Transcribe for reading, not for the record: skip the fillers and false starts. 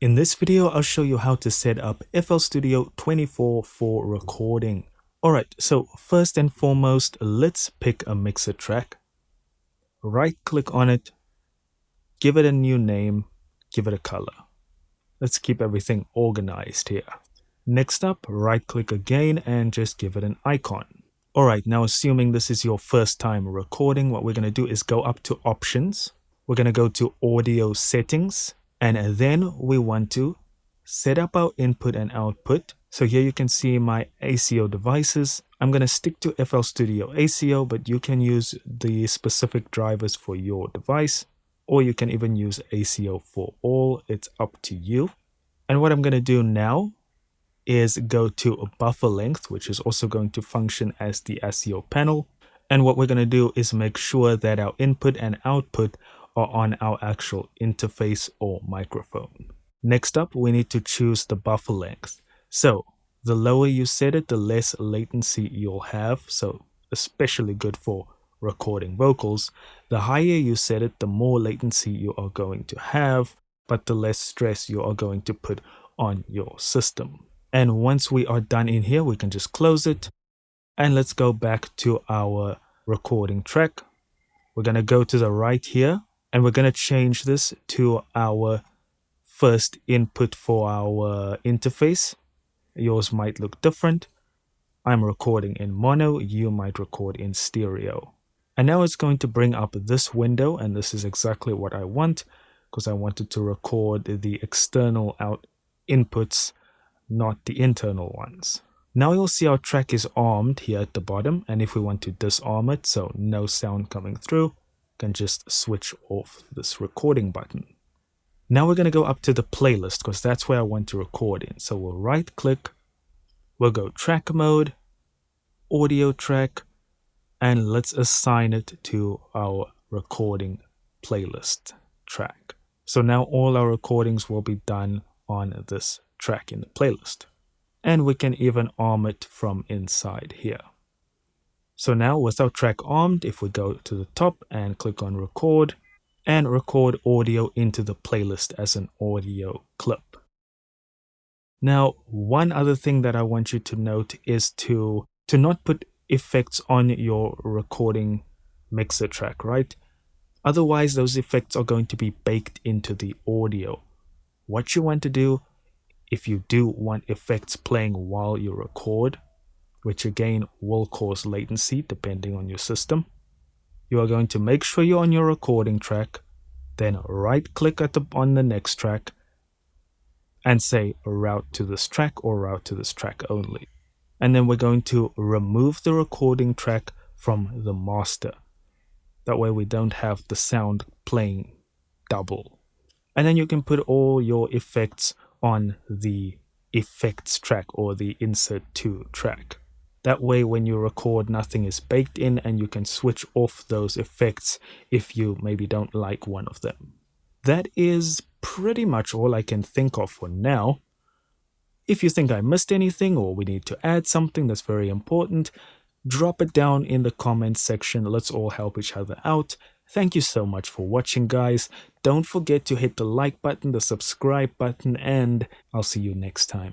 In this video, I'll show you how to set up FL Studio 24 for recording. Alright, so first and foremost, let's pick a mixer track. Right click on it, give it a new name, give it a color. Let's keep everything organized here. Next up, right click again and just give it an icon. Alright, now assuming this is your first time recording, what we're going to do is go up to options. We're going to go to audio settings. And then we want to set up our input and output. So here you can see my ACO devices. I'm going to stick to FL Studio ACO, but you can use the specific drivers for your device, or you can even use ACO for all. It's up to you. And what I'm going to do now is go to a buffer length, which is also going to function as the ACO panel. And what we're going to do is make sure that our input and output are on our actual interface or microphone. Next up, we need to choose the buffer length. So the lower you set it, the less latency you'll have. So especially good for recording vocals. The higher you set it, the more latency you are going to have, but the less stress you are going to put on your system. And once we are done in here, we can just close it. And let's go back to our recording track. We're going to go to the right here. And we're going to change this to our first input for our interface. Yours might look different. I'm recording in mono, you might record in stereo. And now it's going to bring up this window, and this is exactly what I want, because I wanted to record the external inputs, not the internal ones. Now you'll see our track is armed here at the bottom, and if we want to disarm it, so no sound coming through, can just switch off this recording button. Now we're going to go up to the playlist because that's where I want to record in. So we'll right click, we'll go track mode, audio track, and let's assign it to our recording playlist track. So now all our recordings will be done on this track in the playlist. And we can even arm it from inside here. So now with our track armed, if we go to the top and click on record and record audio into the playlist as an audio clip. Now, one other thing that I want you to note is to not put effects on your recording mixer track, right? Otherwise, those effects are going to be baked into the audio. What you want to do, if you do want effects playing while you record, which again will cause latency depending on your system, you are going to make sure you're on your recording track, then right click on the next track and say route to this track or route to this track only. And then we're going to remove the recording track from the master. That way we don't have the sound playing double. And then you can put all your effects on the effects track or the insert to track. That way, when you record, nothing is baked in and you can switch off those effects if you maybe don't like one of them. That is pretty much all I can think of for now. If you think I missed anything or we need to add something that's very important, drop it down in the comments section. Let's all help each other out. Thank you so much for watching, guys. Don't forget to hit the like button, the subscribe button, and I'll see you next time.